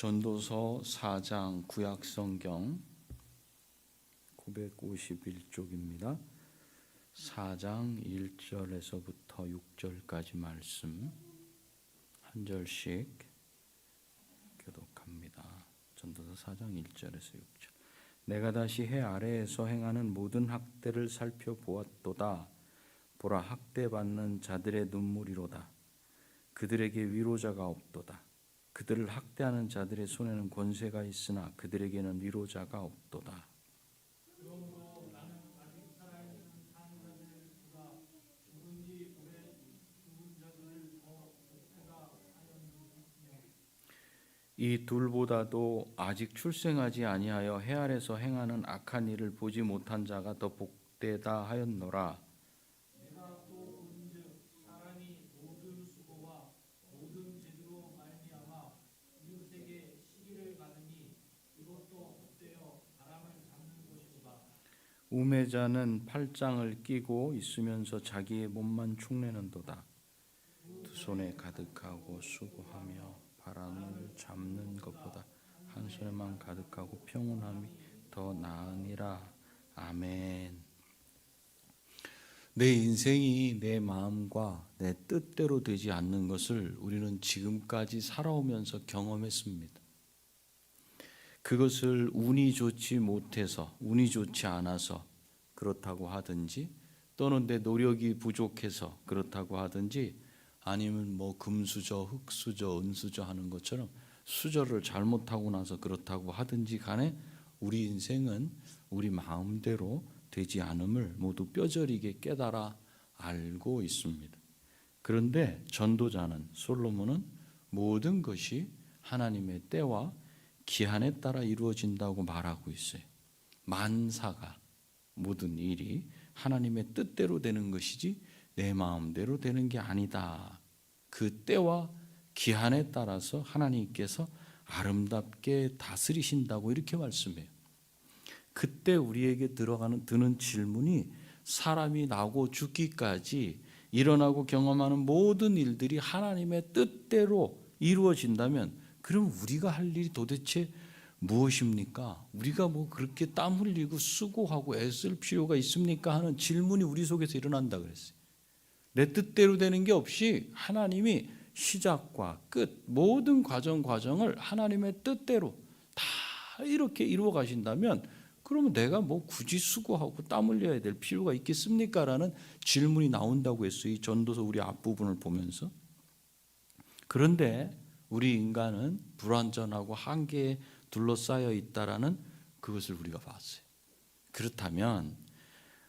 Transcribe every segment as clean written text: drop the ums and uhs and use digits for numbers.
전도서 4장 구약성경 951쪽입니다. 4장 1절에서부터 6절까지 말씀 한 절씩 교독합니다. 전도서 4장 1절에서 6절. 내가 다시 해 아래에서 행하는 모든 학대를 살펴보았도다. 보라, 학대받는 자들의 눈물이로다. 그들에게 위로자가 없도다. 그들을 학대하는 자들의 손에는 권세가 있으나 그들에게는 위로자가 없도다. 그러므로 나는 아직 살아있는 사람들보다 죽은 지 오래 죽은 자들을 더 목회가 하였느냐. 이 둘보다도 아직 출생하지 아니하여 해 아래서 행하는 악한 일을 보지 못한 자가 더 복되다 하였노라. 내가 또 본즉 사람이 모든 수고와 모든 재주로 말미암아 이웃에게 시기를 받으니 이것도 헛되어 바람을 잡는 것이로다. 우매자는 팔짱을 끼고 있으면서 자기의 몸만 축내는도다. 두 손에 가득하고 수고하며 바람을 잡는 것보다 한 손에만 가득하고 평온함이 더 나으니라. 아멘. 내 인생이 내 마음과 내 뜻대로 되지 않는 것을 우리는 지금까지 살아오면서 경험했습니다. 그것을 운이 좋지 못해서, 운이 좋지 않아서 그렇다고 하든지, 또는 내 노력이 부족해서 그렇다고 하든지, 아니면 뭐 금수저, 흙수저, 은수저 하는 것처럼 수저를 잘못하고 나서 그렇다고 하든지 간에 우리 인생은 우리 마음대로 되지 않음을 모두 뼈저리게 깨달아 알고 있습니다. 그런데 전도자는, 솔로몬은 모든 것이 하나님의 때와 기한에 따라 이루어진다고 말하고 있어요. 만사가, 모든 일이 하나님의 뜻대로 되는 것이지 내 마음대로 되는 게 아니다. 그 때와 기한에 따라서 하나님께서 아름답게 다스리신다고 이렇게 말씀해요. 그때 우리에게 드는 질문이, 사람이 나고 죽기까지 일어나고 경험하는 모든 일들이 하나님의 뜻대로 이루어진다면 그럼 우리가 할 일이 도대체 무엇입니까? 우리가 뭐 그렇게 땀 흘리고 수고하고 애쓸 필요가 있습니까? 하는 질문이 우리 속에서 일어난다 그랬어요. 내 뜻대로 되는 게 없이 하나님이 시작과 끝 모든 과정을 하나님의 뜻대로 다 이렇게 이루어 가신다면 그러면 내가 뭐 굳이 수고하고 땀 흘려야 될 필요가 있겠습니까? 라는 질문이 나온다고 했어요. 이 전도서 우리 앞부분을 보면서. 그런데 우리 인간은 불완전하고 한계에 둘러싸여 있다라는 그것을 우리가 봤어요. 그렇다면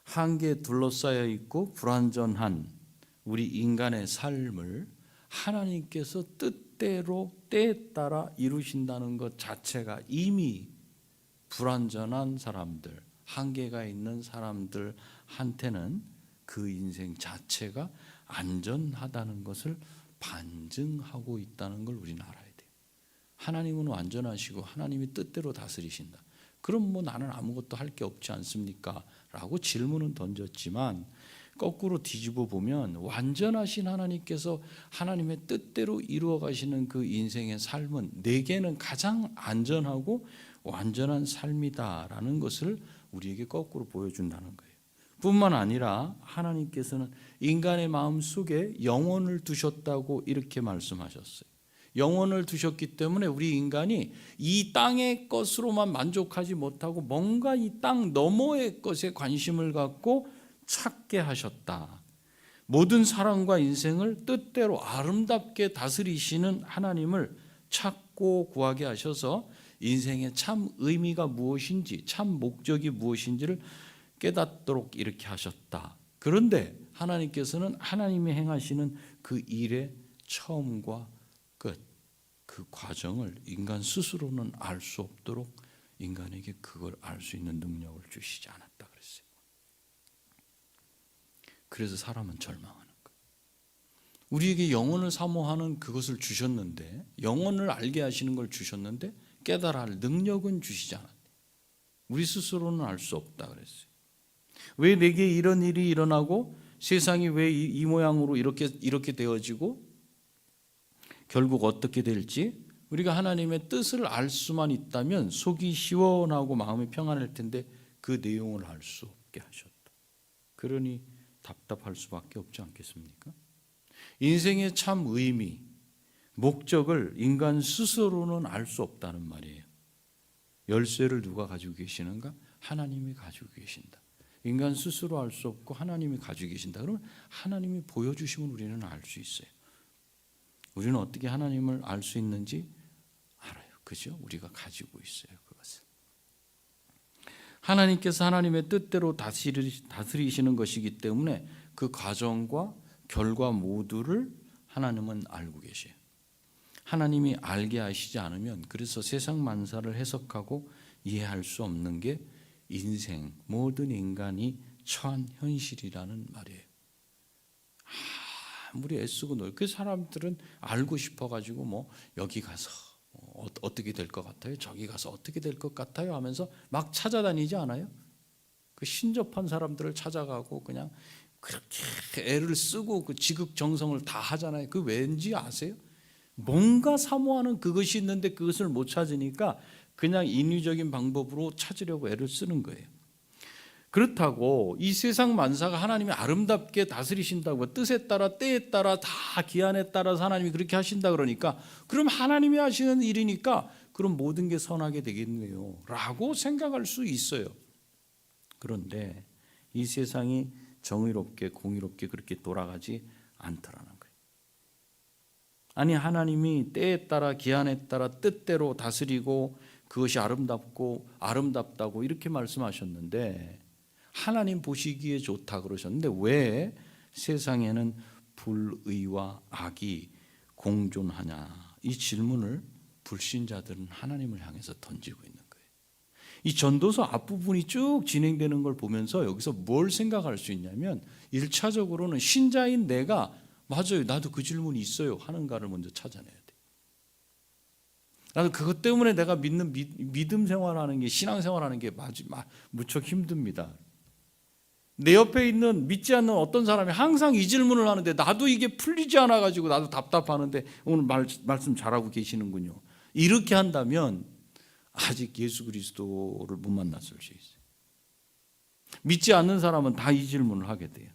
한계에 둘러싸여 있고 불완전한 우리 인간의 삶을 하나님께서 뜻대로 때에 따라 이루신다는 것 자체가 이미 불완전한 사람들, 한계가 있는 사람들한테는 그 인생 자체가 안전하다는 것을 반증하고 있다는 걸 우리는 알아야 돼요. 하나님은 완전하시고 하나님이 뜻대로 다스리신다. 그럼 뭐 나는 아무것도 할 게 없지 않습니까? 라고 질문은 던졌지만 거꾸로 뒤집어 보면 완전하신 하나님께서 하나님의 뜻대로 이루어 가시는 그 인생의 삶은 내게는 가장 안전하고 완전한 삶이다라는 것을 우리에게 거꾸로 보여준다는 거예요. 뿐만 아니라 하나님께서는 인간의 마음 속에 영혼을 두셨다고 이렇게 말씀하셨어요. 영혼을 두셨기 때문에 우리 인간이 이 땅의 것으로만 만족하지 못하고 뭔가 이 땅 너머의 것에 관심을 갖고 찾게 하셨다. 모든 사람과 인생을 뜻대로 아름답게 다스리시는 하나님을 찾고 구하게 하셔서 인생의 참 의미가 무엇인지, 참 목적이 무엇인지를 깨닫도록 이렇게 하셨다. 그런데 하나님께서는 하나님이 행하시는 그 일의 처음과 끝, 그 과정을 인간 스스로는 알 수 없도록 인간에게 그걸 알 수 있는 능력을 주시지 않았다 그랬어요. 그래서 사람은 절망하는 거예요. 우리에게 영혼을 사모하는 그것을 주셨는데, 영혼을 알게 하시는 걸 주셨는데 깨달아 할 능력은 주시지 않았대요. 우리 스스로는 알 수 없다 그랬어요. 왜 내게 이런 일이 일어나고 세상이 왜 이 모양으로 이렇게 되어지고 결국 어떻게 될지 우리가 하나님의 뜻을 알 수만 있다면 속이 시원하고 마음이 평안할 텐데 그 내용을 알 수 없게 하셨다. 그러니 답답할 수밖에 없지 않겠습니까? 인생의 참 의미, 목적을 인간 스스로는 알 수 없다는 말이에요. 열쇠를 누가 가지고 계시는가? 하나님이 가지고 계신다. 인간 스스로 알 수 없고 하나님이 가지고 계신다. 그러면 하나님이 보여주시면 우리는 알 수 있어요. 우리는 어떻게 하나님을 알 수 있는지 알아요. 그죠? 우리가 가지고 있어요. 그것을. 하나님께서 하나님의 뜻대로 다스리시는 것이기 때문에 그 과정과 결과 모두를 하나님은 알고 계세요. 하나님이 알게 하시지 않으면 그래서 세상 만사를 해석하고 이해할 수 없는 게 인생, 모든 인간이 처한 현실이라는 말이에요. 아무리 애쓰고 그 사람들은 알고 싶어가지고 뭐 여기 가서 어떻게 될 것 같아요? 저기 가서 어떻게 될 것 같아요? 하면서 막 찾아다니지 않아요? 그 신접한 사람들을 찾아가고 그냥 그렇게 애를 쓰고 그 지극정성을 다 하잖아요. 그 왠지 아세요? 뭔가 사모하는 그것이 있는데 그것을 못 찾으니까 그냥 인위적인 방법으로 찾으려고 애를 쓰는 거예요. 그렇다고 이 세상 만사가 하나님이 아름답게 다스리신다고 뜻에 따라 때에 따라 다 기한에 따라서 하나님이 그렇게 하신다 그러니까 그럼 하나님이 하시는 일이니까 그럼 모든 게 선하게 되겠네요 라고 생각할 수 있어요. 그런데 이 세상이 정의롭게 공의롭게 그렇게 돌아가지 않더라는 거예요. 아니 하나님이 때에 따라 기한에 따라 뜻대로 다스리고 그것이 아름답다고 이렇게 말씀하셨는데 하나님 보시기에 좋다 그러셨는데 왜 세상에는 불의와 악이 공존하냐 이 질문을 불신자들은 하나님을 향해서 던지고 있는 거예요. 이 전도서 앞부분이 쭉 진행되는 걸 보면서 여기서 뭘 생각할 수 있냐면 1차적으로는 신자인 내가 맞아요 나도 그 질문이 있어요 하는가를 먼저 찾아내야 돼. 나도 그것 때문에 내가 믿는 믿음 생활하는 게 신앙생활하는 게 무척 힘듭니다. 내 옆에 있는 믿지 않는 어떤 사람이 항상 이 질문을 하는데 나도 이게 풀리지 않아 가지고 나도 답답하는데 오늘 말씀 잘하고 계시는군요. 이렇게 한다면 아직 예수 그리스도를 못 만났을 수 있어요. 믿지 않는 사람은 다 이 질문을 하게 돼요.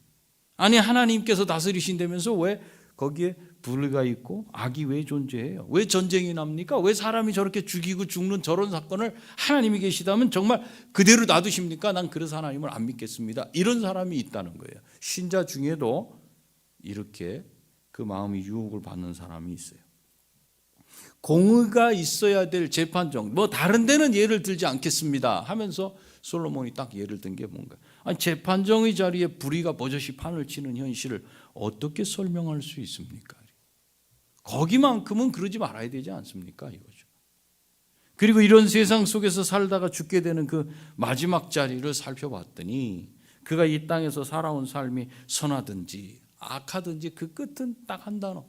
아니 하나님께서 다스리신다면서 왜 거기에 불의가 있고 악이 왜 존재해요? 왜 전쟁이 납니까? 왜 사람이 저렇게 죽이고 죽는 저런 사건을 하나님이 계시다면 정말 그대로 놔두십니까? 난 그래서 하나님을 안 믿겠습니다. 이런 사람이 있다는 거예요. 신자 중에도 이렇게 그 마음이 유혹을 받는 사람이 있어요. 공의가 있어야 될 재판정, 뭐 다른 데는 예를 들지 않겠습니다 하면서 솔로몬이 딱 예를 든 게 뭔가 아니 재판정의 자리에 불의가 버젓이 판을 치는 현실을 어떻게 설명할 수 있습니까? 거기만큼은 그러지 말아야 되지 않습니까? 이거죠. 그리고 이런 세상 속에서 살다가 죽게 되는 그 마지막 자리를 살펴봤더니 그가 이 땅에서 살아온 삶이 선하든지 악하든지 그 끝은 딱 한 단어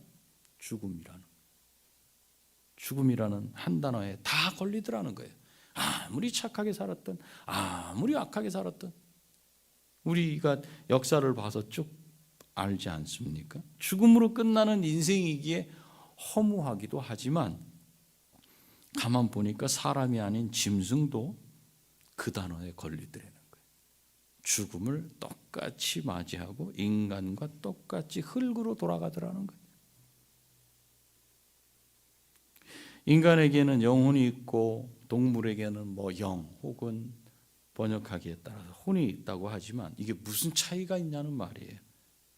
죽음이라는 한 단어에 다 걸리더라는 거예요. 아무리 착하게 살았던 아무리 악하게 살았던 우리가 역사를 봐서 쭉 알지 않습니까? 죽음으로 끝나는 인생이기에 허무하기도 하지만 가만 보니까 사람이 아닌 짐승도 그 단어에 걸리더라는 거예요. 죽음을 똑같이 맞이하고 인간과 똑같이 흙으로 돌아가더라는 거예요. 인간에게는 영혼이 있고 동물에게는 뭐 영 혹은 번역하기에 따라서 혼이 있다고 하지만 이게 무슨 차이가 있냐는 말이에요.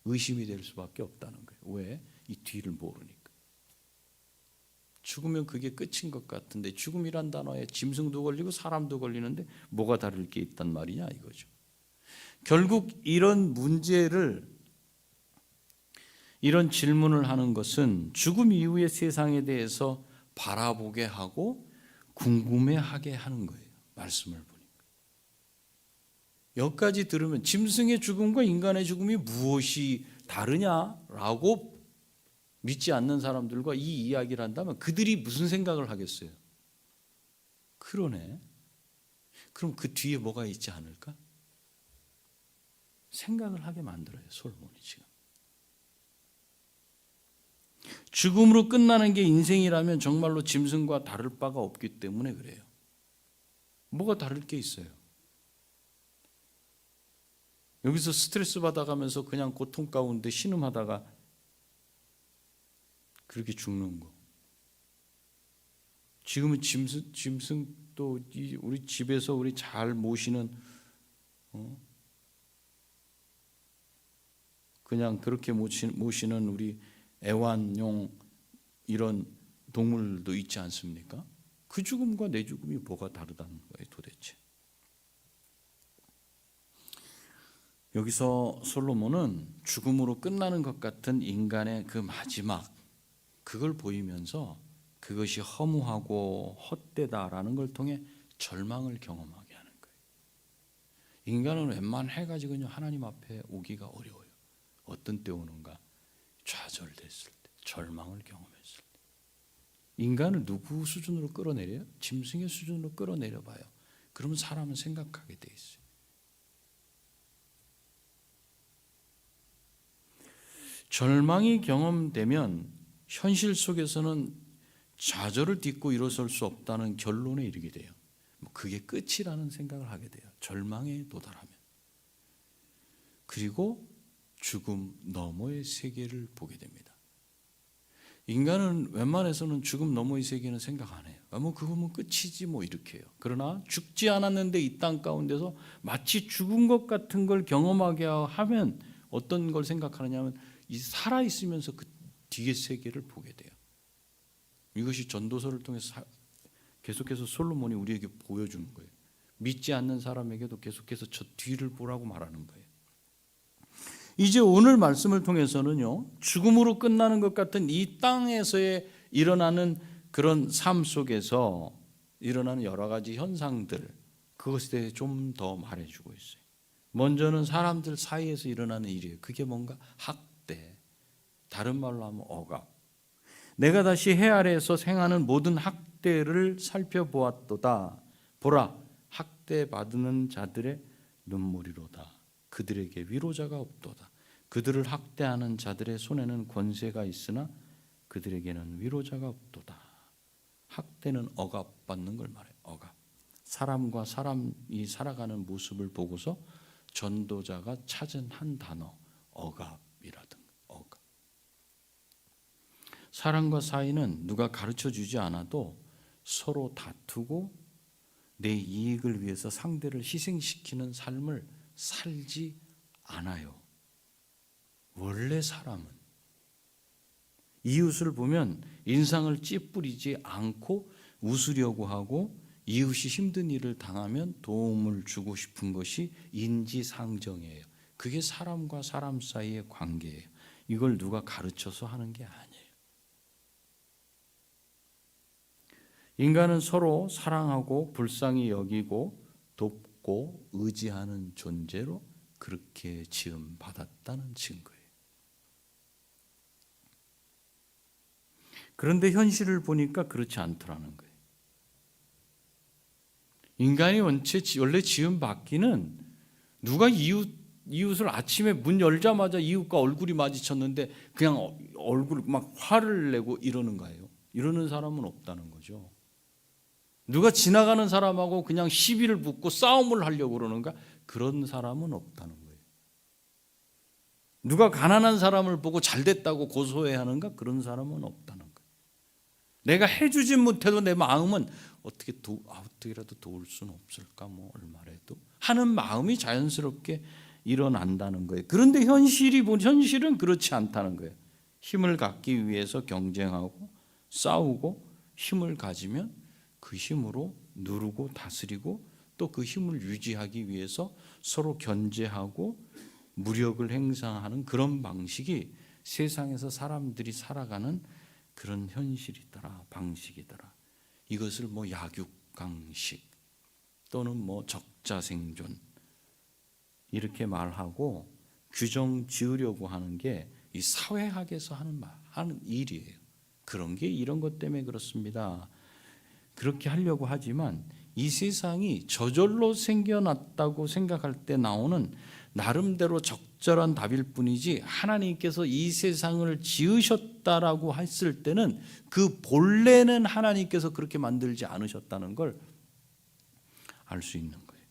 의심이 될 수밖에 없다는 거예요. 왜? 이 뒤를 모르니까. 죽으면 그게 끝인 것 같은데 죽음이란 단어에 짐승도 걸리고 사람도 걸리는데 뭐가 다를 게 있단 말이냐 이거죠. 결국 이런 문제를 이런 질문을 하는 것은 죽음 이후의 세상에 대해서 바라보게 하고 궁금해하게 하는 거예요. 말씀을 보니까. 여기까지 들으면 짐승의 죽음과 인간의 죽음이 무엇이 다르냐라고 믿지 않는 사람들과 이 이야기를 한다면 그들이 무슨 생각을 하겠어요? 그러네. 그럼 그 뒤에 뭐가 있지 않을까? 생각을 하게 만들어요. 솔로몬이 지금. 죽음으로 끝나는 게 인생이라면 정말로 짐승과 다를 바가 없기 때문에 그래요. 뭐가 다를 게 있어요? 여기서 스트레스 받아가면서 그냥 고통 가운데 신음하다가 그렇게 죽는 거. 지금은 짐승 또 우리 집에서 우리 잘 모시는 그냥 그렇게 모시는 우리 애완용 이런 동물도 있지 않습니까? 그 죽음과 내 죽음이 뭐가 다르다는 거예요, 도대체. 여기서 솔로몬은 죽음으로 끝나는 것 같은 인간의 그 마지막 그걸 보이면서 그것이 허무하고 헛되다라는 걸 통해 절망을 경험하게 하는 거예요. 인간은 웬만해가지고는 하나님 앞에 오기가 어려워요. 어떤 때 오는가? 좌절됐을 때, 절망을 경험했을 때. 인간을 누구 수준으로 끌어내려요? 짐승의 수준으로 끌어내려봐요. 그러면 사람은 생각하게 돼 있어요. 절망이 경험되면 현실 속에서는 좌절을 딛고 일어설 수 없다는 결론에 이르게 돼요. 그게 끝이라는 생각을 하게 돼요. 절망에 도달하면. 그리고 죽음 너머의 세계를 보게 됩니다. 인간은 웬만해서는 죽음 너머의 세계는 생각 안 해요. 그거면 끝이지 이렇게 해요. 그러나 죽지 않았는데 이 땅 가운데서 마치 죽은 것 같은 걸 경험하게 하면 어떤 걸 생각하느냐 하면 이 살아있으면서 그 뒤의 세계를 보게 돼요. 이것이 전도서를 통해서 계속해서 솔로몬이 우리에게 보여주는 거예요. 믿지 않는 사람에게도 계속해서 저 뒤를 보라고 말하는 거예요. 이제 오늘 말씀을 통해서는요, 죽음으로 끝나는 것 같은 이 땅에서의 일어나는 그런 삶 속에서 일어나는 여러 가지 현상들, 그것에 대해 좀 더 말해주고 있어요. 먼저는 사람들 사이에서 일어나는 일이에요. 그게 뭔가 학대, 다른 말로 하면 억압. 내가 다시 해 아래에서 행하는 모든 학대를 살펴보았도다. 보라, 학대받는 자들의 눈물이로다. 그들에게 위로자가 없도다. 그들을 학대하는 자들의 손에는 권세가 있으나 그들에게는 위로자가 없도다. 학대는 억압받는 걸 말해요. 억압. 사람과 사람이 살아가는 모습을 보고서 전도자가 찾은 한 단어, 억압이라든가. 억압. 사람과 사이는 누가 가르쳐주지 않아도 서로 다투고 내 이익을 위해서 상대를 희생시키는 삶을 살지 않아요. 원래 사람은 이웃을 보면 인상을 찌푸리지 않고 웃으려고 하고 이웃이 힘든 일을 당하면 도움을 주고 싶은 것이 인지상정이에요. 그게 사람과 사람 사이의 관계예요. 이걸 누가 가르쳐서 하는 게 아니에요. 인간은 서로 사랑하고 불쌍히 여기고 돕고 의지하는 존재로 그렇게 지음 받았다는 증거예요. 그런데 현실을 보니까 그렇지 않더라는 거예요. 인간이 원래 지음 받기는 누가 이웃을 아침에 문 열자마자 이웃과 얼굴이 마주쳤는데 그냥 얼굴 막 화를 내고 이러는 거예요. 이러는 사람은 없다는 거죠. 누가 지나가는 사람하고 그냥 시비를 붙고 싸움을 하려고 그러는가? 그런 사람은 없다는 거예요. 누가 가난한 사람을 보고 잘됐다고 고소해야 하는가? 그런 사람은 없다는 거예요. 내가 해주지 못해도 내 마음은 어떻게라도 도울 수는 없을까? 얼마라도 하는 마음이 자연스럽게 일어난다는 거예요. 그런데 현실은 그렇지 않다는 거예요. 힘을 갖기 위해서 경쟁하고 싸우고 힘을 가지면 그 힘으로 누르고 다스리고 또 그 힘을 유지하기 위해서 서로 견제하고 무력을 행사하는 그런 방식이 세상에서 사람들이 살아가는 그런 현실이더라, 방식이더라. 이것을 약육강식 또는 적자생존 이렇게 말하고 규정 지으려고 하는 게 이 사회학에서 하는 일이에요. 그런 게 이런 것 때문에 그렇습니다. 그렇게 하려고 하지만 이 세상이 저절로 생겨났다고 생각할 때 나오는 나름대로 적절한 답일 뿐이지 하나님께서 이 세상을 지으셨다라고 했을 때는 그 본래는 하나님께서 그렇게 만들지 않으셨다는 걸 알 수 있는 거예요.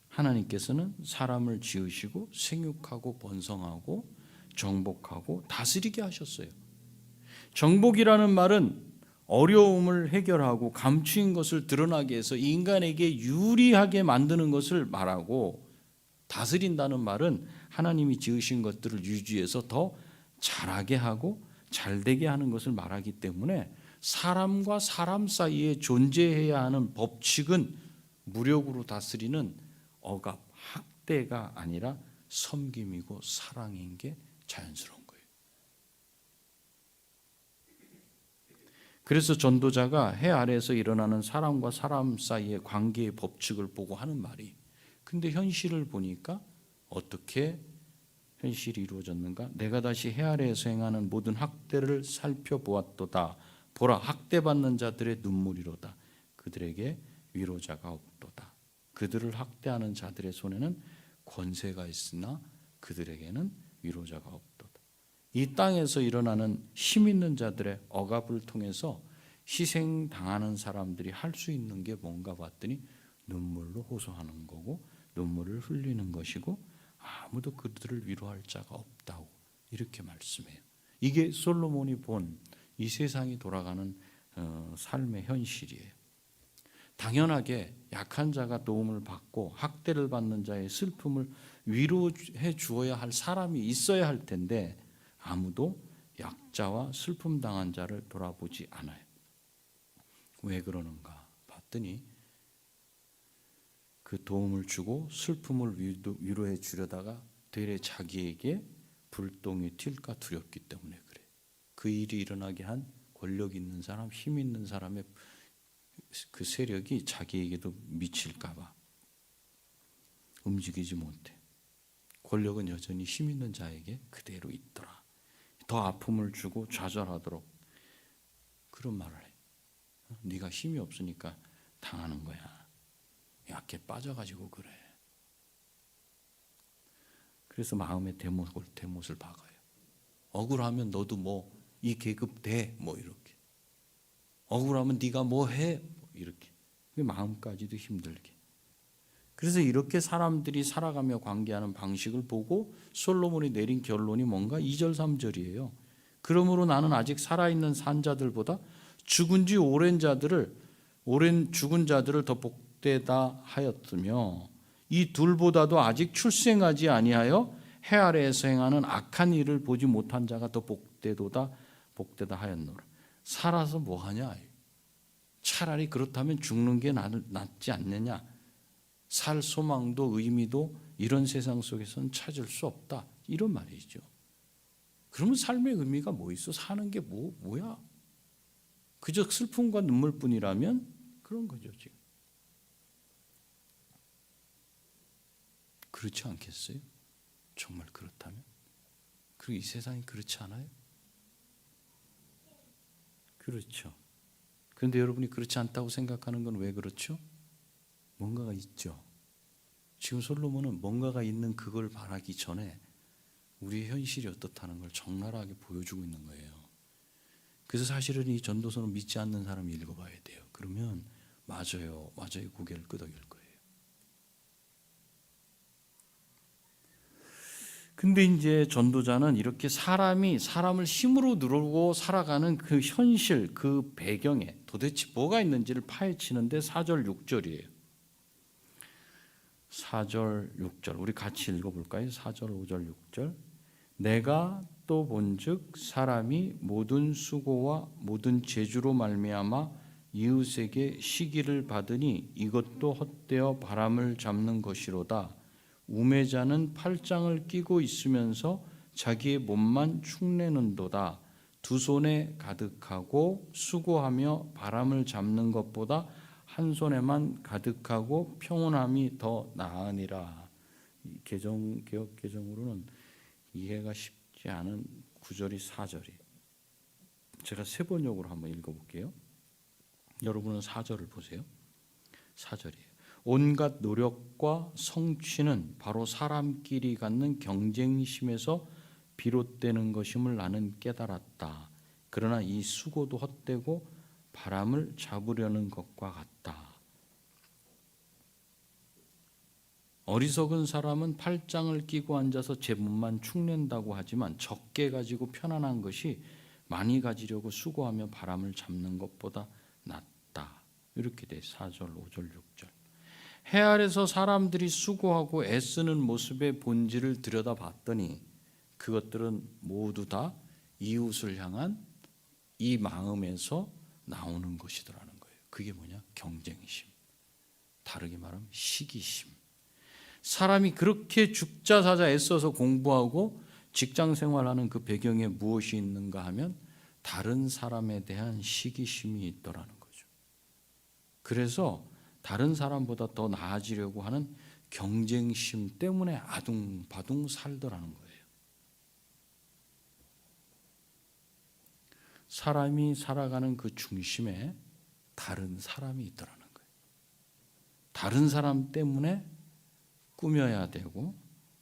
하나님께서는 사람을 지으시고 생육하고 번성하고 정복하고 다스리게 하셨어요. 정복이라는 말은 어려움을 해결하고 감추인 것을 드러나게 해서 인간에게 유리하게 만드는 것을 말하고, 다스린다는 말은 하나님이 지으신 것들을 유지해서 더 잘하게 하고 잘되게 하는 것을 말하기 때문에 사람과 사람 사이에 존재해야 하는 법칙은 무력으로 다스리는 억압, 학대가 아니라 섬김이고 사랑인 게 자연스러운 거예요. 그래서 전도자가 해 아래에서 일어나는 사람과 사람 사이의 관계의 법칙을 보고 하는 말이, 근데 현실을 보니까 어떻게 현실이 이루어졌는가? 내가 다시 해 아래에서 행하는 모든 학대를 살펴보았도다. 보라, 학대받는 자들의 눈물이로다. 그들에게 위로자가 없도다. 그들을 학대하는 자들의 손에는 권세가 있으나 그들에게는 위로자가 없도다. 이 땅에서 일어나는 힘 있는 자들의 억압을 통해서 희생당하는 사람들이 할 수 있는 게 뭔가 봤더니 눈물로 호소하는 거고 눈물을 흘리는 것이고 아무도 그들을 위로할 자가 없다고 이렇게 말씀해요. 이게 솔로몬이 본 이 세상이 돌아가는 삶의 현실이에요. 당연하게 약한 자가 도움을 받고 학대를 받는 자의 슬픔을 위로해 주어야 할 사람이 있어야 할 텐데 아무도 약자와 슬픔 당한 자를 돌아보지 않아요. 왜 그러는가 봤더니 그 도움을 주고 슬픔을 위로해 주려다가 되레 자기에게 불똥이 튈까 두렵기 때문에 그래. 그 일이 일어나게 한 권력 있는 사람, 힘 있는 사람의 그 세력이 자기에게도 미칠까 봐 움직이지 못해. 권력은 여전히 힘 있는 자에게 그대로 있더라. 더 아픔을 주고 좌절하도록 그런 말을 해. 네가 힘이 없으니까 당하는 거야. 약해 빠져가지고 그래. 그래서 마음의 대못을 박아요. 억울하면 너도 뭐 이 계급 돼 뭐 이렇게. 억울하면 네가 뭐 해 이렇게. 마음까지도 힘들게. 그래서 이렇게 사람들이 살아가며 관계하는 방식을 보고 솔로몬이 내린 결론이 뭔가 2절 3절이에요. 그러므로 나는 아직 살아있는 산자들보다 죽은 지 오랜 죽은 자들을 더 복되다 하였으며 이 둘보다도 아직 출생하지 아니하여 해 아래에서 행하는 악한 일을 보지 못한 자가 더 복되다 하였노라. 살아서 뭐하냐? 차라리 그렇다면 죽는 게 낫지 않느냐? 살 소망도 의미도 이런 세상 속에서는 찾을 수 없다. 이런 말이죠. 그러면 삶의 의미가 뭐 있어? 사는 게 뭐야? 그저 슬픔과 눈물뿐이라면 그런 거죠, 지금. 그렇지 않겠어요? 정말 그렇다면? 그리고 이 세상이 그렇지 않아요? 그렇죠. 그런데 여러분이 그렇지 않다고 생각하는 건 왜 그렇죠? 뭔가가 있죠. 지금 솔로몬은 뭔가가 있는 그걸 바라기 전에 우리의 현실이 어떻다는 걸 적나라하게 보여주고 있는 거예요. 그래서 사실은 이 전도서는 믿지 않는 사람이 읽어봐야 돼요. 그러면 맞아요 고개를 끄덕일 거예요. 근데 이제 전도자는 이렇게 사람이 사람을 힘으로 누르고 살아가는 그 현실, 그 배경에 도대체 뭐가 있는지를 파헤치는데 4절 6절이에요. 4절 6절 우리 같이 읽어볼까요? 4절 5절 6절 내가 또 본즉 사람이 모든 수고와 모든 재주로 말미암아 이웃에게 시기를 받으니 이것도 헛되어 바람을 잡는 것이로다. 우매자는 팔짱을 끼고 있으면서 자기의 몸만 축내는도다. 두 손에 가득하고 수고하며 바람을 잡는 것보다 한 손에만 가득하고 평온함이 더 나으니라. 개역 개정으로는 이해가 쉽지 않은 9절이 4절이. 제가 세 번역으로 한번 읽어볼게요. 여러분은 4절을 보세요. 4절이에요. 온갖 노력과 성취는 바로 사람끼리 갖는 경쟁심에서 비롯되는 것임을 나는 깨달았다. 그러나 이 수고도 헛되고 바람을 잡으려는 것과 같다. 어리석은 사람은 팔짱을 끼고 앉아서 제 몸만 축낸다고 하지만 적게 가지고 편안한 것이 많이 가지려고 수고하며 바람을 잡는 것보다 낫다. 이렇게 돼 4절, 5절, 6절. 해 아래서 사람들이 수고하고 애쓰는 모습의 본질을 들여다봤더니 그것들은 모두 다 이웃을 향한 이 마음에서 나오는 것이더라는 거예요. 그게 뭐냐? 경쟁심. 다르게 말하면 시기심. 사람이 그렇게 죽자 사자 애써서 공부하고 직장 생활하는 그 배경에 무엇이 있는가 하면 다른 사람에 대한 시기심이 있더라는 거죠. 그래서 다른 사람보다 더 나아지려고 하는 경쟁심 때문에 아둥바둥 살더라는 거예요. 사람이 살아가는 그 중심에 다른 사람이 있더라는 거예요. 다른 사람 때문에 꾸며야 되고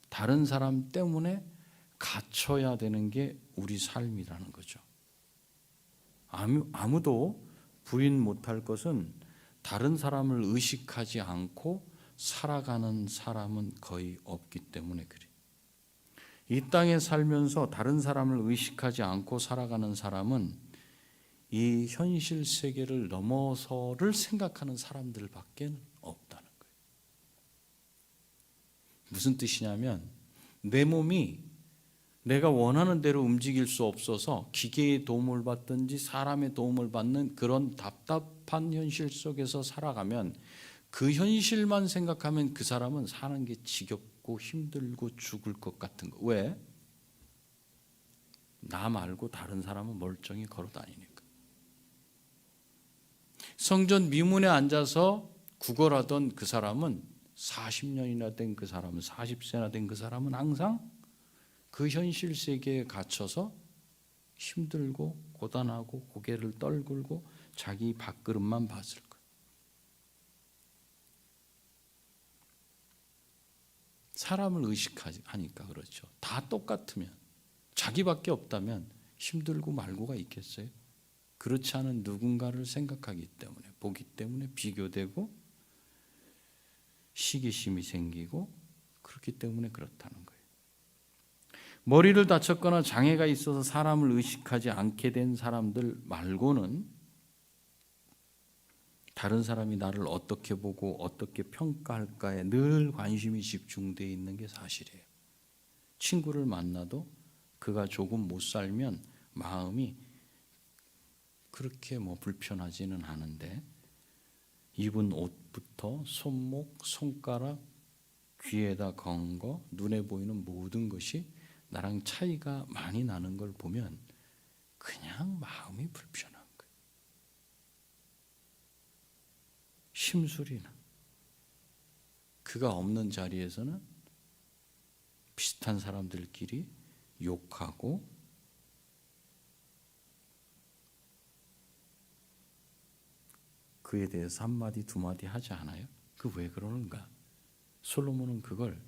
다른 사람 때문에 갇혀야 되는 게 우리 삶이라는 거죠. 아무도 부인 못할 것은 다른 사람을 의식하지 않고 살아가는 사람은 거의 없기 때문에 그래. 이 땅에 살면서 다른 사람을 의식하지 않고 살아가는 사람은 이 현실 세계를 넘어서를 생각하는 사람들밖에 없다는 거예요. 무슨 뜻이냐면 내 몸이 내가 원하는 대로 움직일 수 없어서 기계의 도움을 받든지 사람의 도움을 받는 그런 답답한 현실 속에서 살아가면 그 현실만 생각하면 그 사람은 사는 게 지겹고 힘들고 죽을 것 같은 거. 왜? 나 말고 다른 사람은 멀쩡히 걸어 다니니까. 성전 미문에 앉아서 구걸하던 그 사람은 40년이나 된 그 사람은 40세나 된 그 사람은 항상 그 현실 세계에 갇혀서 힘들고 고단하고 고개를 떨굴고 자기 밥그릇만 봤을 거예요. 사람을 의식하니까 그렇죠. 다 똑같으면 자기밖에 없다면 힘들고 말고가 있겠어요? 그렇지 않은 누군가를 생각하기 때문에 보기 때문에 비교되고 시기심이 생기고 그렇기 때문에 그렇다는 거예요. 머리를 다쳤거나 장애가 있어서 사람을 의식하지 않게 된 사람들 말고는 다른 사람이 나를 어떻게 보고 어떻게 평가할까에 늘 관심이 집중되어 있는 게 사실이에요. 친구를 만나도 그가 조금 못 살면 마음이 그렇게 불편하지는 않은데 입은 옷부터 손목, 손가락, 귀에다 건 거, 눈에 보이는 모든 것이 나랑 차이가 많이 나는 걸 보면 그냥 마음이 불편한 거예요. 심술이 나. 그가 없는 자리에서는 비슷한 사람들끼리 욕하고 그에 대해서 한마디 두마디 하지 않아요? 그 왜 그러는가? 솔로몬은 그걸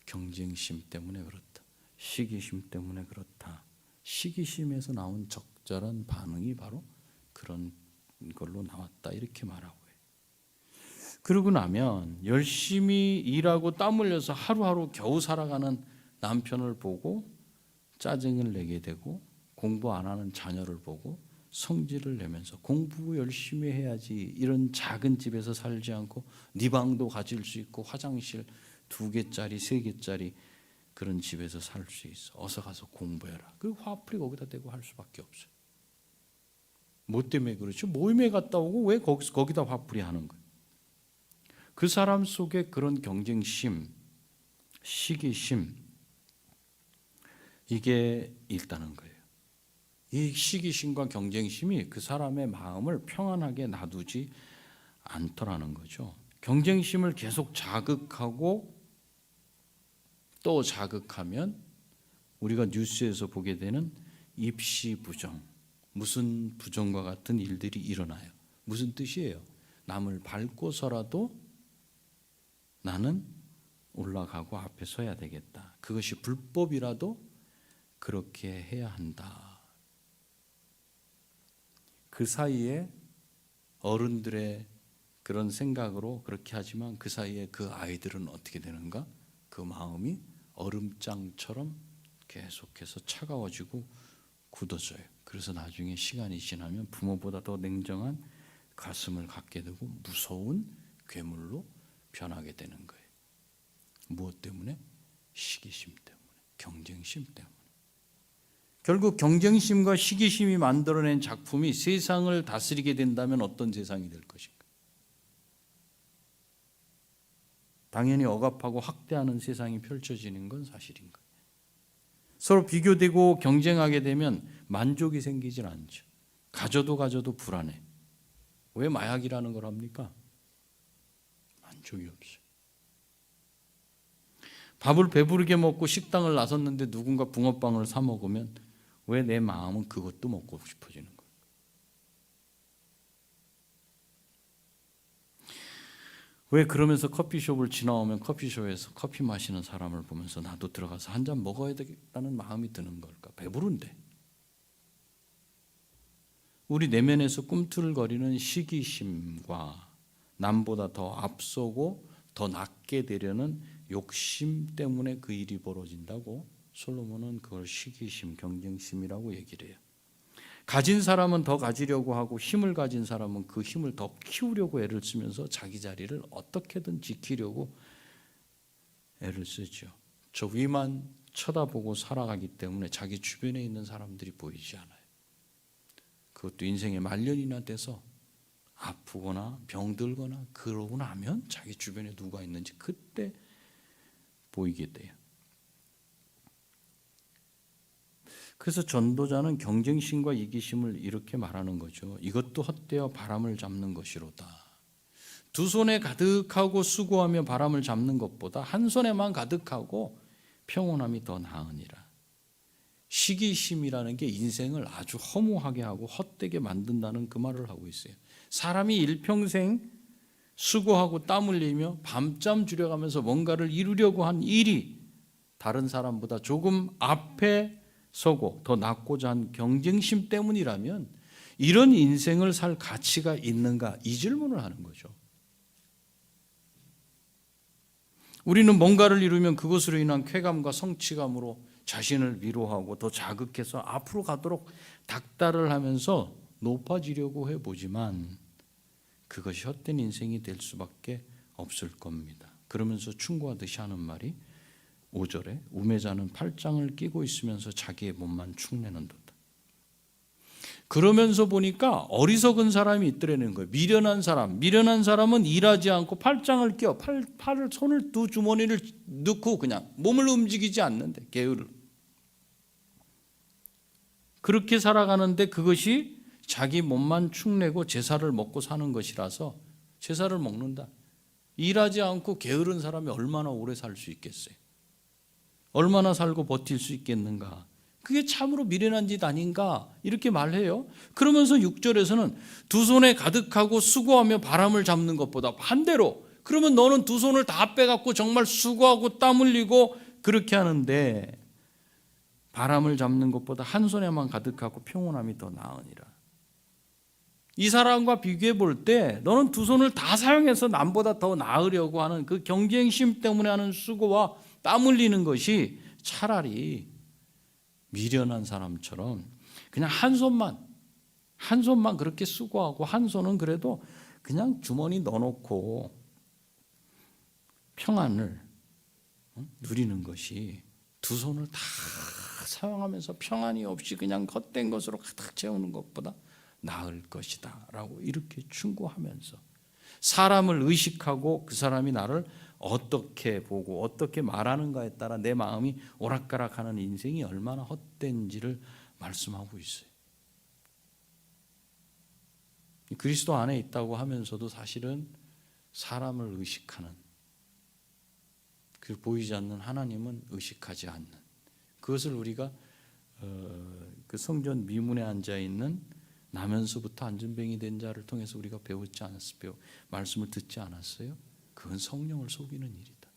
경쟁심 때문에 그렇다. 시기심 때문에 그렇다. 시기심에서 나온 적절한 반응이 바로 그런 걸로 나왔다. 이렇게 말하고 해요. 그러고 나면 열심히 일하고 땀 흘려서 하루하루 겨우 살아가는 남편을 보고 짜증을 내게 되고 공부 안 하는 자녀를 보고 성질을 내면서 공부 열심히 해야지 이런 작은 집에서 살지 않고 네 방도 가질 수 있고 화장실 2개짜리 3개짜리 그런 집에서 살 수 있어. 어서 가서 공부해라. 그 화풀이 거기다 대고 할 수밖에 없어요. 뭐 때문에 그렇죠? 모임에 갔다 오고 왜 거기다 화풀이 하는 거예요? 그 사람 속에 그런 경쟁심, 시기심 이게 있다는 거예요. 이 시기심과 경쟁심이 그 사람의 마음을 평안하게 놔두지 않더라는 거죠. 경쟁심을 계속 자극하고 또 자극하면 우리가 뉴스에서 보게 되는 입시 부정, 무슨 부정과 같은 일들이 일어나요. 무슨 뜻이에요? 남을 밟고서라도 나는 올라가고 앞에 서야 되겠다. 그것이 불법이라도 그렇게 해야 한다. 그 사이에 어른들의 그런 생각으로 그렇게 하지만 그 사이에 그 아이들은 어떻게 되는가? 그 마음이 얼음장처럼 계속해서 차가워지고 굳어져요. 그래서 나중에 시간이 지나면 부모보다 더 냉정한 가슴을 갖게 되고 무서운 괴물로 변하게 되는 거예요. 무엇 때문에? 시기심 때문에, 경쟁심 때문에. 결국 경쟁심과 시기심이 만들어낸 작품이 세상을 다스리게 된다면 어떤 세상이 될 것인가? 당연히 억압하고 학대하는 세상이 펼쳐지는 건 사실인 거예요. 서로 비교되고 경쟁하게 되면 만족이 생기질 않죠. 가져도 불안해. 왜 마약이라는 걸 합니까? 만족이 없어요. 밥을 배부르게 먹고 식당을 나섰는데 누군가 붕어빵을 사 먹으면 왜 내 마음은 그것도 먹고 싶어지는 거예요? 왜 그러면서 커피숍을 지나오면 커피숍에서 커피 마시는 사람을 보면서 나도 들어가서 한 잔 먹어야 되겠다는 마음이 드는 걸까? 배부른데. 우리 내면에서 꿈틀거리는 시기심과 남보다 더 앞서고 더 낫게 되려는 욕심 때문에 그 일이 벌어진다고 솔로몬은 그걸 시기심, 경쟁심이라고 얘기를 해요. 가진 사람은 더 가지려고 하고 힘을 가진 사람은 그 힘을 더 키우려고 애를 쓰면서 자기 자리를 어떻게든 지키려고 애를 쓰죠. 저 위만 쳐다보고 살아가기 때문에 자기 주변에 있는 사람들이 보이지 않아요. 그것도 인생의 말년이나 돼서 아프거나 병들거나 그러고 나면 자기 주변에 누가 있는지 그때 보이게 돼요. 그래서 전도자는 경쟁심과 이기심을 이렇게 말하는 거죠. 이것도 헛되어 바람을 잡는 것이로다. 두 손에 가득하고 수고하며 바람을 잡는 것보다 한 손에만 가득하고 평온함이 더 나으니라. 시기심이라는 게 인생을 아주 허무하게 하고 헛되게 만든다는 그 말을 하고 있어요. 사람이 일평생 수고하고 땀 흘리며 밤잠 줄여가면서 뭔가를 이루려고 한 일이 다른 사람보다 조금 앞에 서고 더 낫고자 한 경쟁심 때문이라면 이런 인생을 살 가치가 있는가? 이 질문을 하는 거죠. 우리는 뭔가를 이루면 그것으로 인한 쾌감과 성취감으로 자신을 위로하고 더 자극해서 앞으로 가도록 닥달을 하면서 높아지려고 해보지만 그것이 헛된 인생이 될 수밖에 없을 겁니다. 그러면서 충고하듯이 하는 말이 5절에 우매자는 팔짱을 끼고 있으면서 자기의 몸만 축내는 듯. 그러면서 보니까 어리석은 사람이 있더라는 거예요. 미련한 사람은 일하지 않고 팔짱을 끼워 팔을 손을 두 주머니를 넣고 그냥 몸을 움직이지 않는데 게으르. 그렇게 살아가는데 그것이 자기 몸만 축내고 제사를 먹고 사는 것이라서 제사를 먹는다. 일하지 않고 게으른 사람이 얼마나 오래 살 수 있겠어요? 얼마나 살고 버틸 수 있겠는가? 그게 참으로 미련한 짓 아닌가? 이렇게 말해요. 그러면서 6절에서는 두 손에 가득하고 수고하며 바람을 잡는 것보다 반대로 그러면 너는 두 손을 다 빼갖고 정말 수고하고 땀 흘리고 그렇게 하는데 바람을 잡는 것보다 한 손에만 가득하고 평온함이 더 나으니라. 이 사람과 비교해 볼 때 너는 두 손을 다 사용해서 남보다 더 나으려고 하는 그 경쟁심 때문에 하는 수고와 땀 흘리는 것이 차라리 미련한 사람처럼 그냥 한 손만 그렇게 수고하고 한 손은 그래도 그냥 주머니 넣어놓고 평안을 누리는 것이 두 손을 다 사용하면서 평안이 없이 그냥 헛된 것으로 가득 채우는 것보다 나을 것이다 라고 이렇게 충고하면서 사람을 의식하고 그 사람이 나를 어떻게 보고 어떻게 말하는가에 따라 내 마음이 오락가락하는 인생이 얼마나 헛된지를 말씀하고 있어요. 그리스도 안에 있다고 하면서도 사실은 사람을 의식하는 그 보이지 않는 하나님은 의식하지 않는 그것을 우리가 그 성전 미문에 앉아 있는 나면서부터 안전뱅이 된 자를 통해서 우리가 배웠지 않았어요? 말씀을 듣지 않았어요? 그건 성령을 속이는 일이다.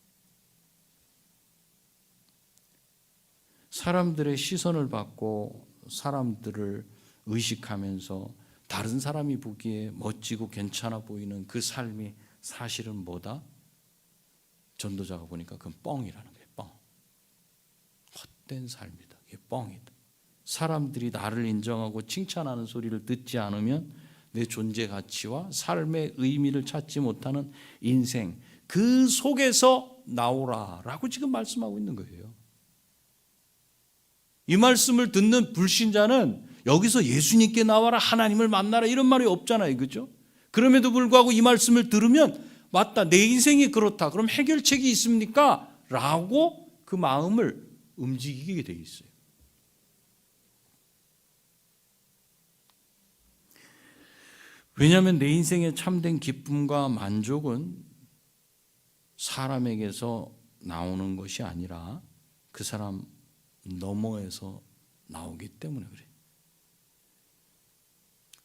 사람들의 시선을 받고 사람들을 의식하면서 다른 사람이 보기에 멋지고 괜찮아 보이는 그 삶이 사실은 뭐다? 전도자가 보니까 그건 뻥이라는 거예요. 뻥. 헛된 삶이다. 이게 뻥이다. 사람들이 나를 인정하고 칭찬하는 소리를 듣지 않으면 내 존재 가치와 삶의 의미를 찾지 못하는 인생, 그 속에서 나오라라고 지금 말씀하고 있는 거예요. 이 말씀을 듣는 불신자는 여기서 예수님께 나와라, 하나님을 만나라 이런 말이 없잖아요. 그죠? 그럼에도 불구하고 이 말씀을 들으면 맞다, 내 인생이 그렇다. 그럼 해결책이 있습니까? 라고 그 마음을 움직이게 돼 있어요. 왜냐하면 내 인생의 참된 기쁨과 만족은 사람에게서 나오는 것이 아니라 그 사람 너머에서 나오기 때문에 그래요.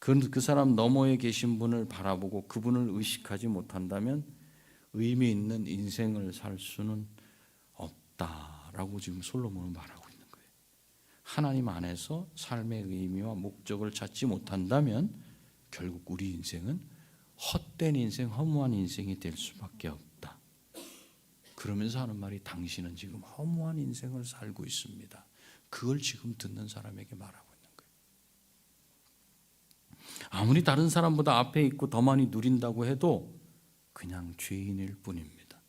그 사람 너머에 계신 분을 바라보고 그분을 의식하지 못한다면 의미 있는 인생을 살 수는 없다라고 지금 솔로몬은 말하고 있는 거예요. 하나님 안에서 삶의 의미와 목적을 찾지 못한다면 결국 우리 인생은 헛된 인생, 허무한 인생이 될 수밖에 없다. 그러면서 하는 말이 당신은 지금 허무한 인생을 살고 있습니다. 그걸 지금 듣는 사람에게 말하고 있는 거예요. 아무리 다른 사람보다 앞에 있고 더 많이 누린다고 해도 그냥 죄인일 뿐입니다.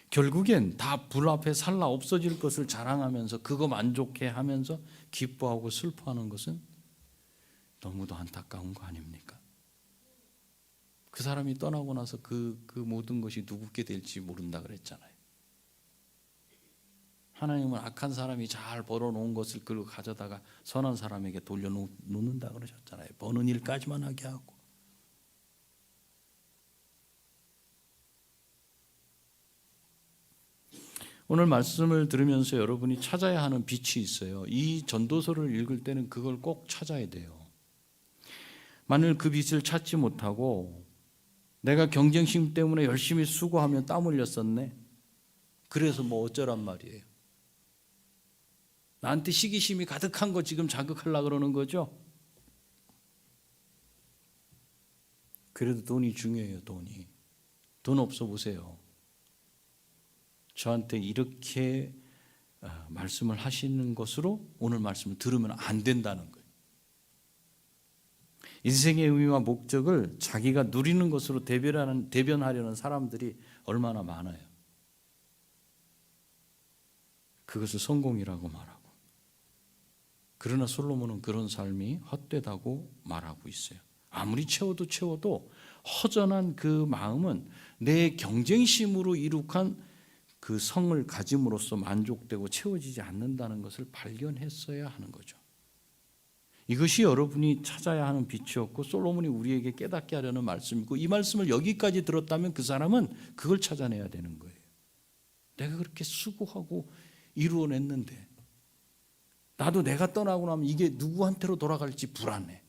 결국엔 다 불 앞에 살라 없어질 것을 자랑하면서 그거 만족해 하면서 기뻐하고 슬퍼하는 것은 너무도 안타까운 거 아닙니까? 그 사람이 떠나고 나서 그 모든 것이 누구께 될지 모른다 그랬잖아요. 하나님은 악한 사람이 잘 벌어놓은 것을 그리고 가져다가 선한 사람에게 돌려놓는다 그러셨잖아요. 버는 일까지만 하게 하고. 오늘 말씀을 들으면서 여러분이 찾아야 하는 빛이 있어요. 이 전도서를 읽을 때는 그걸 꼭 찾아야 돼요. 만일 그 빛을 찾지 못하고 내가 경쟁심 때문에 열심히 수고하면 땀 흘렸었네. 그래서 뭐 어쩌란 말이에요. 나한테 시기심이 가득한 거 지금 자극하려고 그러는 거죠. 그래도 돈이 중요해요. 돈 없어 보세요. 저한테 이렇게 말씀을 하시는 것으로 오늘 말씀을 들으면 안 된다는 거예요. 인생의 의미와 목적을 자기가 누리는 것으로 대변하려는 사람들이 얼마나 많아요. 그것을 성공이라고 말하고. 그러나 솔로몬은 그런 삶이 헛되다고 말하고 있어요. 아무리 채워도 허전한 그 마음은 내 경쟁심으로 이룩한 그 성을 가짐으로써 만족되고 채워지지 않는다는 것을 발견했어야 하는 거죠. 이것이 여러분이 찾아야 하는 빛이었고 솔로몬이 우리에게 깨닫게 하려는 말씀이고 이 말씀을 여기까지 들었다면 그 사람은 그걸 찾아내야 되는 거예요. 내가 그렇게 수고하고 이루어냈는데 나도 내가 떠나고 나면 이게 누구한테로 돌아갈지 불안해.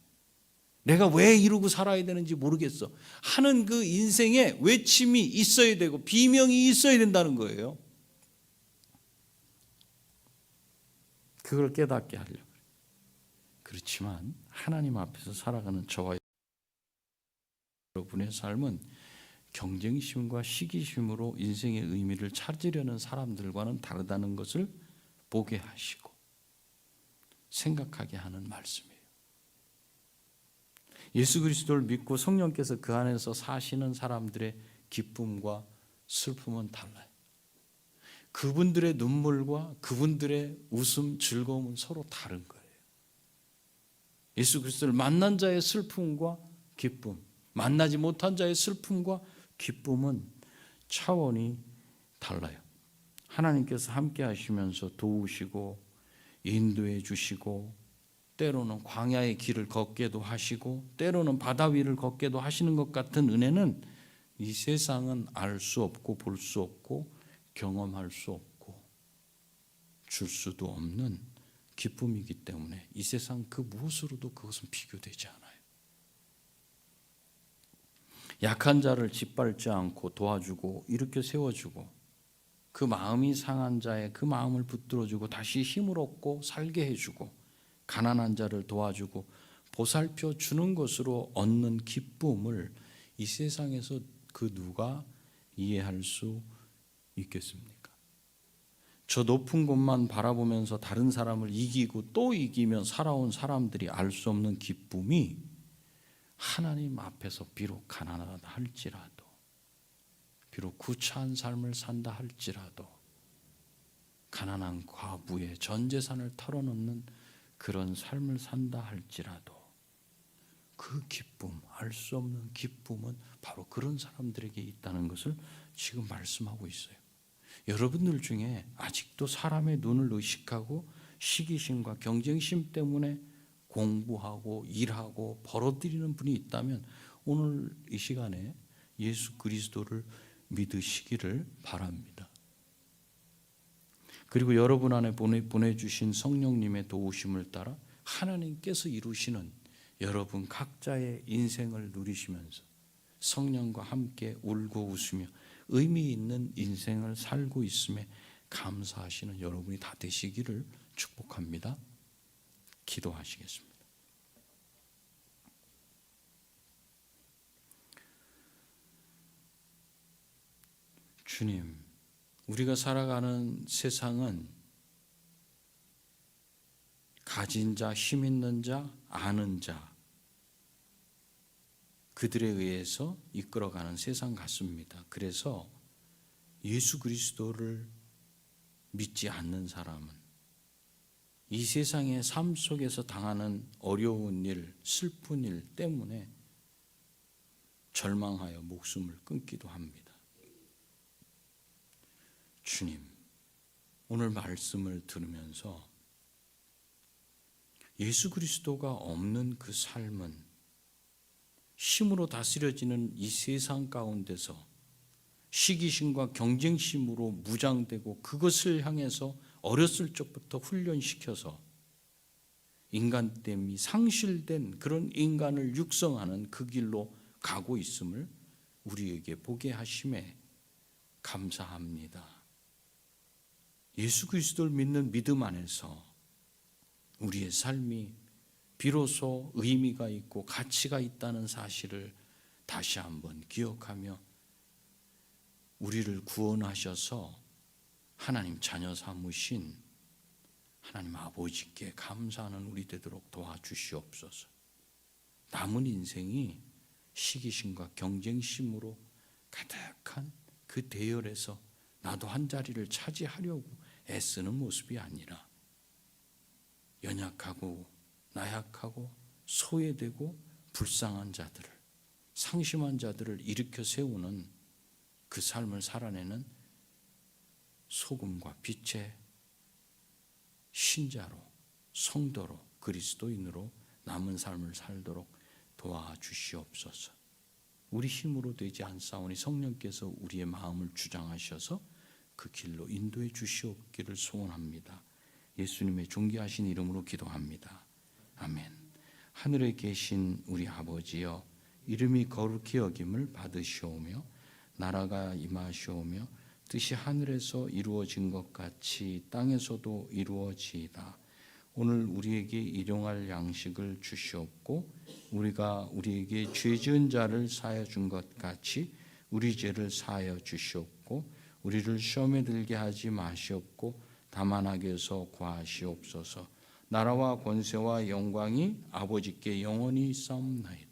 내가 왜 이루고 살아야 되는지 모르겠어 하는 그 인생에 외침이 있어야 되고 비명이 있어야 된다는 거예요. 그걸 깨닫게 하려고. 그렇지만 하나님 앞에서 살아가는 저와 여러분의 삶은 경쟁심과 시기심으로 인생의 의미를 찾으려는 사람들과는 다르다는 것을 보게 하시고 생각하게 하는 말씀이에요. 예수 그리스도를 믿고 성령께서 그 안에서 사시는 사람들의 기쁨과 슬픔은 달라요. 그분들의 눈물과 그분들의 웃음, 즐거움은 서로 다른 거예요. 예수 그리스도를 만난 자의 슬픔과 기쁨, 만나지 못한 자의 슬픔과 기쁨은 차원이 달라요. 하나님께서 함께 하시면서 도우시고 인도해 주시고 때로는 광야의 길을 걷게도 하시고 때로는 바다 위를 걷게도 하시는 것 같은 은혜는 이 세상은 알 수 없고 볼 수 없고 경험할 수 없고 줄 수도 없는 기쁨이기 때문에 이 세상 그 무엇으로도 그것은 비교되지 않아요. 약한 자를 짓밟지 않고 도와주고 일으켜 세워주고 그 마음이 상한 자의 그 마음을 붙들어주고 다시 힘을 얻고 살게 해주고 가난한 자를 도와주고 보살펴 주는 것으로 얻는 기쁨을 이 세상에서 그 누가 이해할 수 있겠습니까? 저 높은 곳만 바라보면서 다른 사람을 이기고 또 이기며 살아온 사람들이 알 수 없는 기쁨이 하나님 앞에서 비록 가난하다 할지라도, 비록 구차한 삶을 산다 할지라도, 가난한 과부의 전 재산을 털어놓는 그런 삶을 산다 할지라도 그 기쁨, 알 수 없는 기쁨은 바로 그런 사람들에게 있다는 것을 지금 말씀하고 있어요. 여러분들 중에 아직도 사람의 눈을 의식하고 시기심과 경쟁심 때문에 공부하고 일하고 벌어들이는 분이 있다면 오늘 이 시간에 예수 그리스도를 믿으시기를 바랍니다. 그리고 여러분 안에 보내주신 성령님의 도우심을 따라 하나님께서 이루시는 여러분 각자의 인생을 누리시면서 성령과 함께 울고 웃으며 의미 있는 인생을 살고 있음에 감사하시는 여러분이 다 되시기를 축복합니다. 기도하시겠습니다. 주님, 우리가 살아가는 세상은 가진 자, 힘 있는 자, 아는 자, 그들에 의해서 이끌어가는 세상 같습니다. 그래서 예수 그리스도를 믿지 않는 사람은 이 세상의 삶 속에서 당하는 어려운 일, 슬픈 일 때문에 절망하여 목숨을 끊기도 합니다. 주님, 오늘 말씀을 들으면서 예수 그리스도가 없는 그 삶은 힘으로 다스려지는 이 세상 가운데서 시기심과 경쟁심으로 무장되고 그것을 향해서 어렸을 적부터 훈련시켜서 인간됨이 상실된 그런 인간을 육성하는 그 길로 가고 있음을 우리에게 보게 하심에 감사합니다. 예수 그리스도를 믿는 믿음 안에서 우리의 삶이 비로소 의미가 있고 가치가 있다는 사실을 다시 한번 기억하며 우리를 구원하셔서 하나님 자녀 삼으신 하나님 아버지께 감사하는 우리 되도록 도와주시옵소서. 남은 인생이 시기심과 경쟁심으로 가득한 그 대열에서 나도 한 자리를 차지하려고 애쓰는 모습이 아니라 연약하고 나약하고 소외되고 불쌍한 자들을, 상심한 자들을 일으켜 세우는 그 삶을 살아내는 소금과 빛의 신자로, 성도로, 그리스도인으로 남은 삶을 살도록 도와주시옵소서. 우리 힘으로 되지 않사오니 성령께서 우리의 마음을 주장하셔서 그 길로 인도해 주시옵기를 소원합니다. 예수님의 존귀하신 이름으로 기도합니다. 아멘. 하늘에 계신 우리 아버지여, 이름이 거룩히 여김을 받으시오며 나라가 임하시오며 뜻이 하늘에서 이루어진 것 같이 땅에서도 이루어지이다. 오늘 우리에게 일용할 양식을 주시옵고 우리가 우리에게 죄 지은 자를 사하여 준 것 같이 우리 죄를 사하여 주시옵고 우리를 시험에 들게 하지 마시옵고 다만 악에서 구하시옵소서. 나라와 권세와 영광이 아버지께 영원히 있사옵나이다.